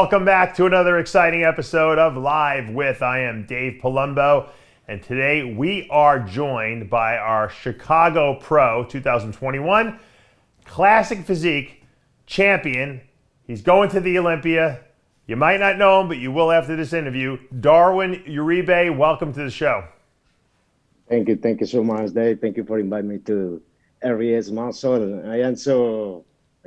Welcome back to another exciting episode of Live with. I am Dave Palumbo, and today we are joined by our Chicago Pro 2021 Classic Physique champion. He's going to the Olympia. You might not know him, but you will after this interview. Darwin Uribe, welcome to the show. Thank you so much, Dave. Thank you for inviting me to RXMuscle. I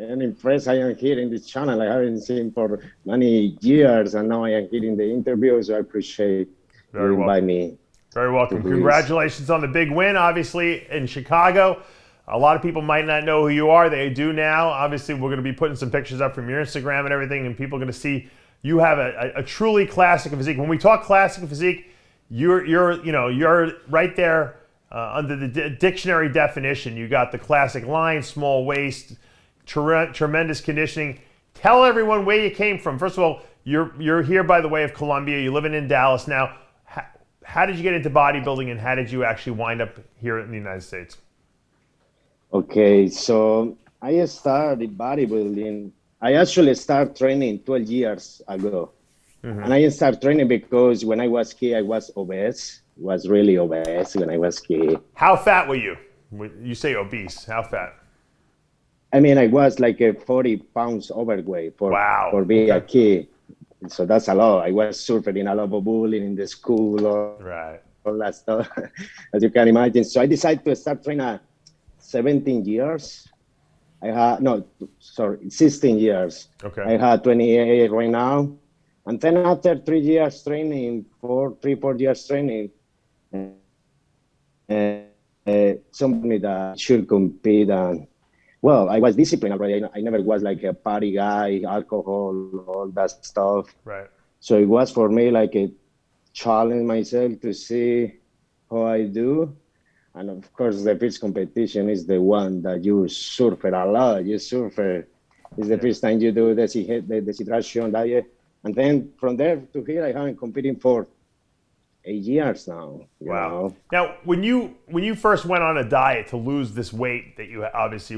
am impressed. I am here in this channel. I haven't seen for many years, and now I am here in the interview, so I appreciate you inviting me. Very welcome. Congratulations on the big win, obviously, in Chicago. A lot of people might not know who you are. They do now. Obviously, we're going to be putting some pictures up from your Instagram and everything, and people are going to see you have a truly classic physique. When we talk classic physique, you're right there under the dictionary definition. You got the classic line, small waist, tremendous conditioning. Tell everyone where you came from. First of all, you're here by the way of Colombia. You're living in Dallas now. How did you get into bodybuilding, and how did you actually wind up here in the United States? Okay, so I started bodybuilding. I actually started training 12 years ago. Mm-hmm. And I started training because when I was kid, I was obese. Was really obese when I was kid. How fat were you? You say obese. How fat? I mean, I was like 40 pounds overweight for being a kid. So that's a lot. I was suffering a lot of bullying in the school, all that stuff, as you can imagine. So I decided to start training at 17 years. 16 years. Okay. I had 28 right now. And then after 3 years training, 4 years training, somebody that should compete. And well, I was disciplined already. I never was like a party guy, alcohol, all that stuff. Right. So it was for me like a challenge myself to see how I do. And of course, the first competition is the one that you suffer a lot. You suffer. It's the first time you do the dehydration diet. And then from there to here, I haven't competed for 8 years now. Wow. Now, when you first went on a diet to lose this weight that you obviously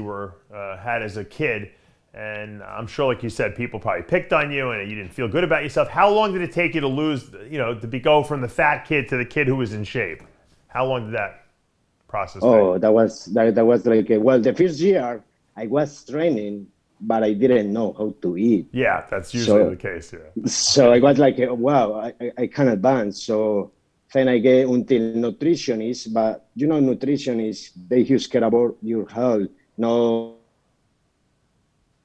had as a kid, and I'm sure, like you said, people probably picked on you and you didn't feel good about yourself. How long did it take you to lose, go from the fat kid to the kid who was in shape? How long did that process take? That was like, the first year I was training, but I didn't know how to eat. Yeah, that's usually the case, yeah. So I was like, wow, I can advance. So then I get until nutritionists, but nutritionists, they just care about your health. No,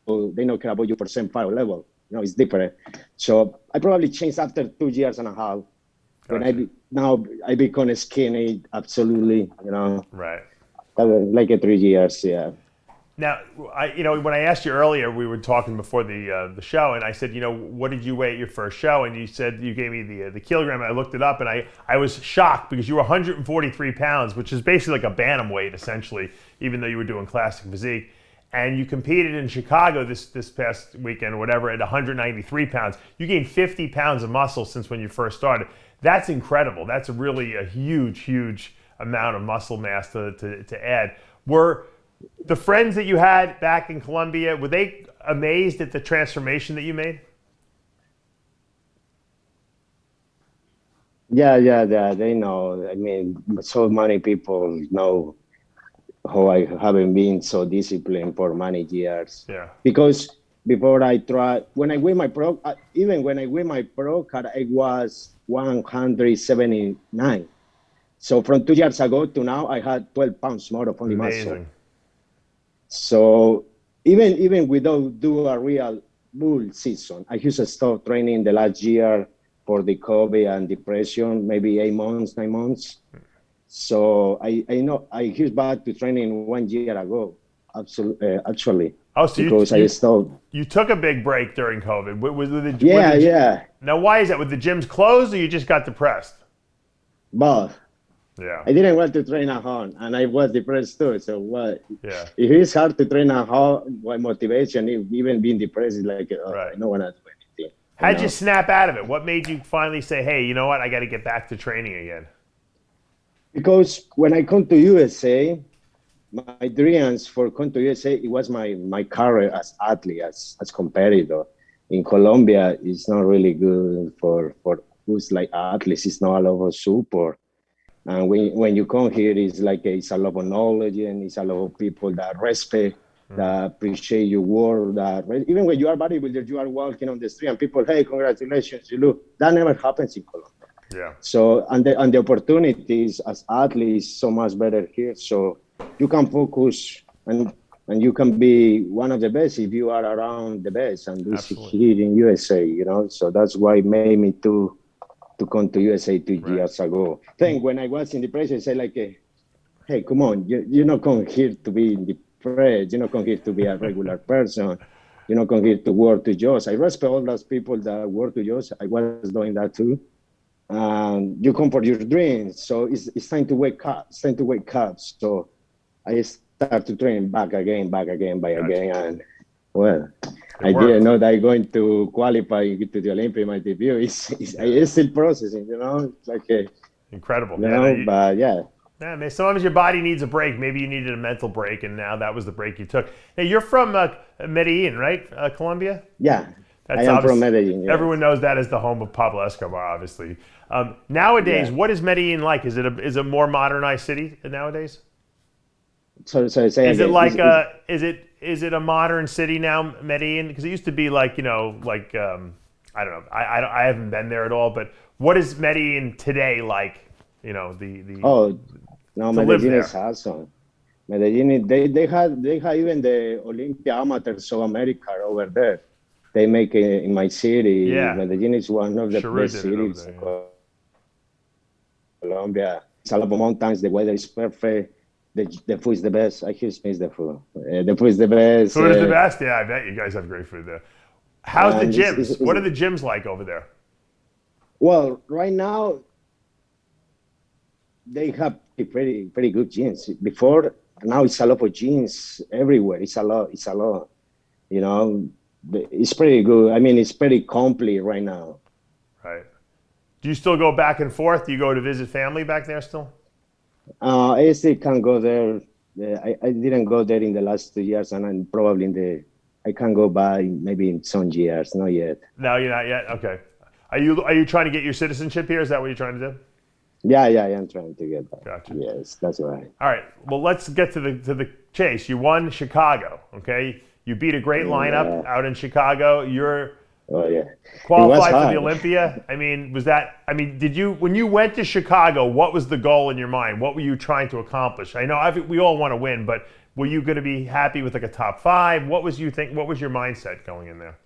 they don't care about your percentile level. It's different. So I probably changed after 2 years and a half. Gotcha. Now I become skinny, absolutely, Right. Like 3 years, yeah. Now, when I asked you earlier, we were talking before the show, and I said, what did you weigh at your first show? And you said you gave me the kilogram, and I looked it up, and I was shocked because you were 143 pounds, which is basically like a bantamweight, essentially, even though you were doing classic physique. And you competed in Chicago this past weekend or whatever at 193 pounds. You gained 50 pounds of muscle since when you first started. That's incredible. That's really a huge, huge amount of muscle mass to add. Were the friends that you had back in Colombia, were they amazed at the transformation that you made? Yeah, they know. I mean, so many people know how I haven't been so disciplined for many years. Yeah. Because before when I weighed my pro, even when I weighed my pro card, I was 179. So from 2 years ago to now, I had 12 pounds more of only muscle. So even without do a real bull season, I used to stop training the last year for the COVID and depression, maybe 8 months, 9 months. So I know I used back to training 1 year ago, absolutely, actually. Oh, so I stopped. You took a big break during COVID. Yeah. Now, why is that? With the gyms closed, or you just got depressed? Both. Yeah. I didn't want to train at home, and I was depressed too. So what? Yeah. If it's hard to train at home, my motivation, even being depressed, is like, I don't want to do anything. How'd you snap out of it? What made you finally say, hey, you know what? I got to get back to training again? Because when I come to USA, my dreams for come to USA, it was my career as athlete, as competitor. in Colombia, it's not really good for who's like athletes. It's not a lot of support. And when you come here, it's a lot of knowledge and it's a lot of people that respect, that appreciate your work. Even when you are bodybuilder, you are walking on the street and people, hey, congratulations, you look. That never happens in Colombia. Yeah. So and the opportunities as athletes so much better here. So you can focus and you can be one of the best if you are around the best. And this is here in USA, you know. So that's why it made me to come to USA 2 years ago. Then when I was in depression, I said like, hey, come on, you're not come here to be depressed. You're not come here to be a regular person. You're not come here to work to jobs. I respect all those people that work to jobs. I was doing that too. You come for your dreams. So it's time to wake up. It's time to wake up. So I start to train back again. And well, I didn't know that I'm going to qualify to the Olympic. My debut it's still processing, you know. It's like incredible. You know, but yeah. Yeah, man, sometimes your body needs a break. Maybe you needed a mental break, and now that was the break you took. Now, you're from Medellin, right? Colombia? Yeah, I am from Medellin. Yes. Everyone knows that as the home of Pablo Escobar, obviously. Nowadays, what is Medellin like? Is it a more modernized city nowadays? So say is again. It like is it a modern city now, Medellin? Because it used to be like, you know, like I don't know. I haven't been there at all, but what is Medellin today like? You know, no, Medellin is awesome. Medellin, they have even the Olympia Amateurs of America over there. They make it in my city. Yeah. Medellin is one of the best cities in Colombia. It's a lot of mountains. The weather is perfect. The food is the best. I just miss the food. The food is the best. Food is the best? Yeah, I bet you guys have great food there. How's the gyms? What are the gyms like over there? Well, right now, they have pretty good gyms. Before, now it's a lot of gyms everywhere. It's a lot. You know, it's pretty good. I mean, it's pretty complete right now. Right. Do you still go back and forth? Do you go to visit family back there still? I still can't go there. I didn't go there in the last 2 years, and I'm probably I can go by maybe in some years. Not yet. No, you're not yet. Okay. Are you trying to get your citizenship here? Is that what you're trying to do? Yeah, I am trying to get that. Gotcha. Yes, that's right. All right. Well, let's get to the chase. You won Chicago. Okay. You beat a great lineup out in Chicago. You're qualified for the Olympia. I mean, when you went to Chicago, what was the goal in your mind? What were you trying to accomplish? I know we all want to win, but were you going to be happy with like a top 5? What was your mindset going in there?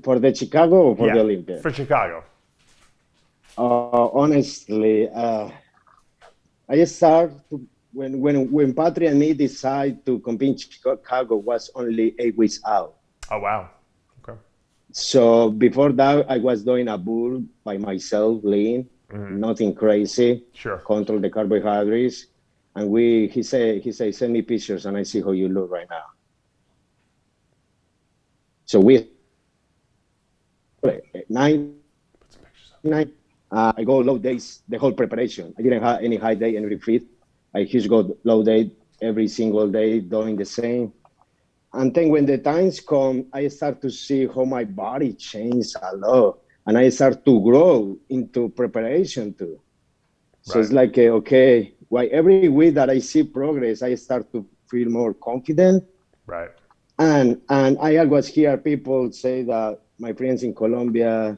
For the Chicago or for the Olympia? For Chicago. Honestly, I started when Patri and me decided to compete in Chicago was only 8 weeks out. Oh wow. So before that, I was doing a bull by myself, lean, nothing crazy. Sure. Control the carbohydrates, and he said, send me pictures, and I see how you look right now. So we 9. I go low days the whole preparation. I didn't have any high day, any refit. I just go low day every single day, doing the same. And then when the times come, I start to see how my body changed a lot. And I start to grow into preparation too. So It's like, okay, every week that I see progress, I start to feel more confident. Right. And I always hear people say that, my friends in Colombia,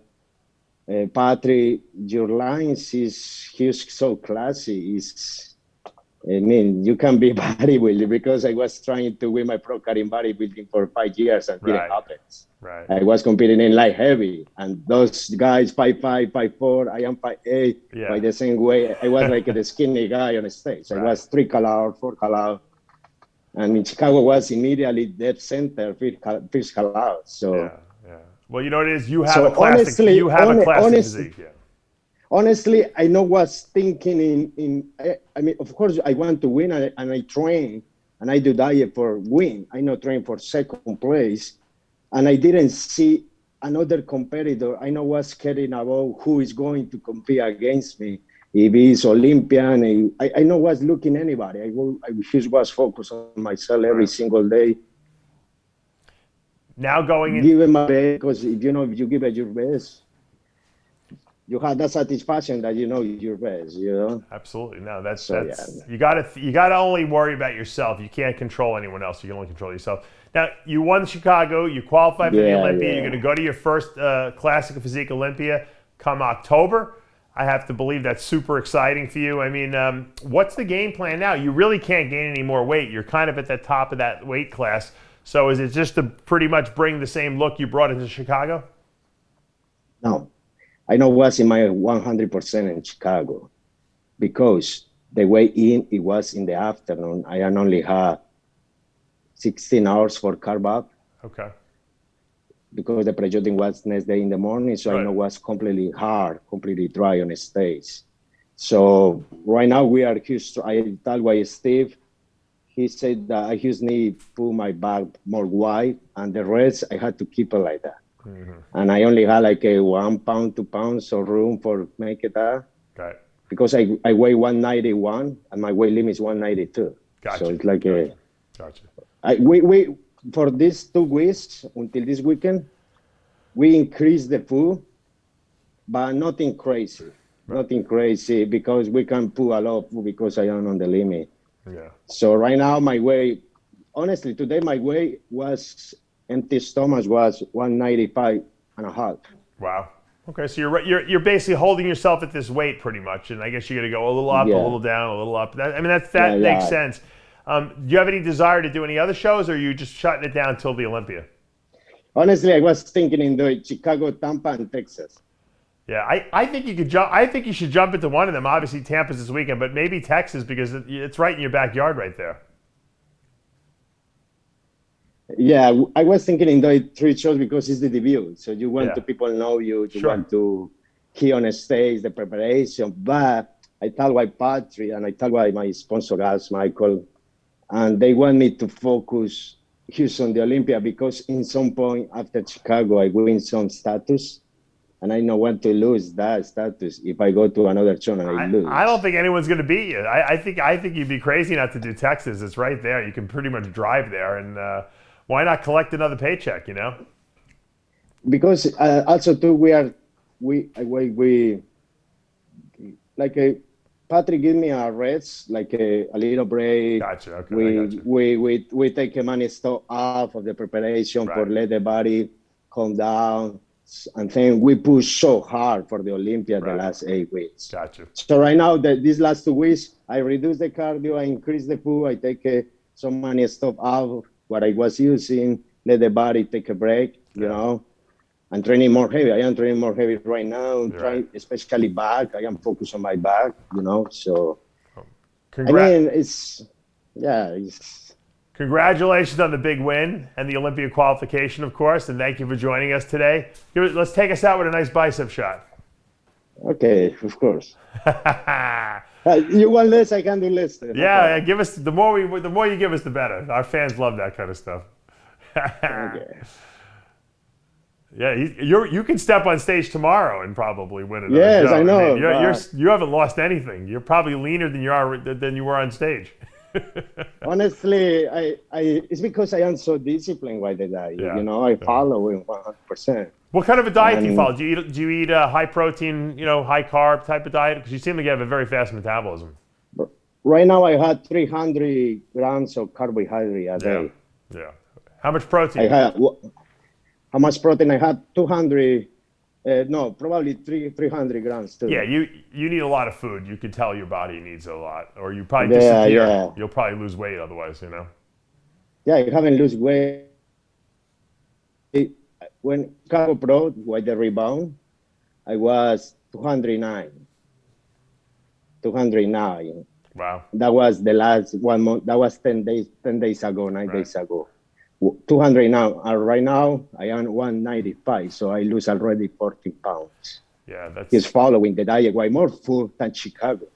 Patri, your lines he's so classy. I mean, you can be bodybuilding because I was trying to win my pro card in bodybuilding for 5 years and didn't happen. Right. I was competing in light heavy, and those guys 5'5", 5'4", I am 5'8". Yeah. By the same way, I was like the skinny guy on the stage. I was 3 color, 4 color, and in Chicago was immediately dead center, first color. So. Yeah. Well, you know what it is. You have a classic. Physique. Yeah. Honestly, I know what's thinking I mean, of course, I want to win, and I train, and I do diet for win. I not train for second place, and I didn't see another competitor. I know what's caring about who is going to compete against me. If he's Olympian, I know what's looking anybody. I just was focused on myself every single day. Now going in. Give it my best, because if you give it your best, you have that satisfaction that your best, Absolutely. No, that's Yeah. you gotta only worry about yourself. You can't control anyone else. You can only control yourself. Now, you won Chicago, you qualified for the Olympia, you're gonna go to your first Classic Physique Olympia come October. I have to believe that's super exciting for you. I mean, what's the game plan now? You really can't gain any more weight. You're kind of at the top of that weight class. So is it just to pretty much bring the same look you brought into Chicago? No. I know was in my 100% in Chicago, because the way in, it was in the afternoon. I only had 16 hours for carb up. Okay. Because the pre-judging was next day in the morning, so I know it was completely hard, completely dry on the stage. So right now we are huge. I told by Steve, he said that I just need to put my back more wide, and the rest I had to keep it like that. Mm-hmm. And I only had like a 1 pound, 2 pounds of room for make it that. Got it. Because I weigh 191 and my weight limit is 192. Gotcha. So it's like Gotcha. We for these 2 weeks until this weekend, we increased the food, but nothing crazy. Right. Nothing crazy, because we can put a lot of food because I am on the limit. Yeah. So right now my weight, honestly, today my weight was empty stomach was 195 and a half. Wow. Okay, so you're basically holding yourself at this weight pretty much, and I guess you're gonna go a little up, a little down, a little up. That makes sense. Do you have any desire to do any other shows, or are you just shutting it down till the Olympia? Honestly, I was thinking in doing Chicago, Tampa, and Texas. Yeah, I think you could jump. I think you should jump into one of them. Obviously, Tampa's this weekend, but maybe Texas, because it's right in your backyard right there. Yeah, I was thinking in doing 3 shows because it's the debut. So you want to people know you want to hear on a stage, the preparation. But I thought by Patrick and I thought by my sponsor guys, Michael, and they want me to focus just on the Olympia, because in some point after Chicago, I win some status. And I don't want to lose that status if I go to another show and I lose. I don't think anyone's going to beat you. I think you'd be crazy not to do Texas. It's right there. You can pretty much drive there, and why not collect another paycheck? Because also too we like Patrick give me a rest, like a little break. Gotcha. Okay. We take a money stuff off of the preparation for let the body calm down. And then we push so hard for the Olympia the last 8 weeks. Gotcha. So right now, these last 2 weeks, I reduce the cardio, I increase the food, I take some money stuff out, what I was using, let the body take a break, I'm training more heavy. I am training more heavy right now, especially back. I am focused on my back, so. It's. Congratulations on the big win and the Olympia qualification, of course, and thank you for joining us today. Let's take us out with a nice bicep shot. Okay, of course. You want less, I can do less. Yeah, give us the more you give us, the better. Our fans love that kind of stuff. Okay. Yeah, you can step on stage tomorrow and probably win it. Yes, I know. You haven't lost anything. You're probably leaner than you were on stage. Honestly, it's because I am so disciplined by the diet. I follow it 100%. What kind of a diet do you follow? Do you eat a high protein, high carb type of diet? Because you seem to have a very fast metabolism. Right now, I had 300 grams of carbohydrate a day. Yeah. How much protein? How much protein? I had 200. No, probably 300 grams too. Yeah, you need a lot of food. You can tell your body needs a lot, or you probably disappear. Yeah. You'll probably lose weight otherwise, Yeah, I haven't lose weight. When Chicago Pro, with the rebound, I was 209. 209. Wow. That was the last 1 month. That was 10 days ago, 9 days ago. 200 now. Right now, I am 195, so I lose already 40 pounds. Yeah, that's. He's following the diet way more food than Chicago.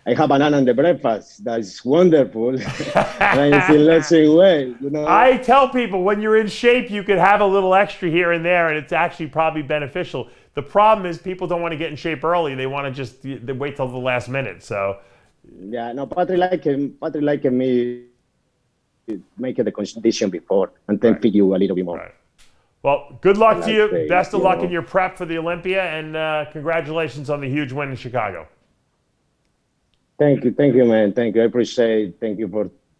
I have banana in the breakfast. That's wonderful. And I'm still losing weight. I tell people when you're in shape, you could have a little extra here and there, and it's actually probably beneficial. The problem is people don't want to get in shape early. They want to just wait till the last minute. So. Yeah, no, Patrick like me. Make the condition before and then feed you a little bit more. Right. Well, good luck And to I you. say, Best of you luck know, in your prep for the Olympia, and congratulations on the huge win in Chicago. Thank you, man. Thank you. I appreciate. Thank you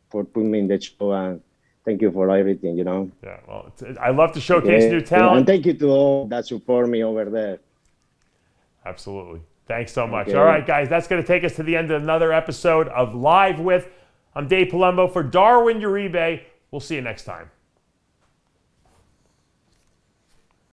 for putting me in the show, and thank you for everything. You know. Yeah. Well, I love to showcase new Okay. talent. And thank you to all that support me over there. Absolutely. Thanks so much. Okay. All right, guys, that's going to take us to the end of another episode of Live With. I'm Dave Palumbo for Darwin Uribe. We'll see you next time.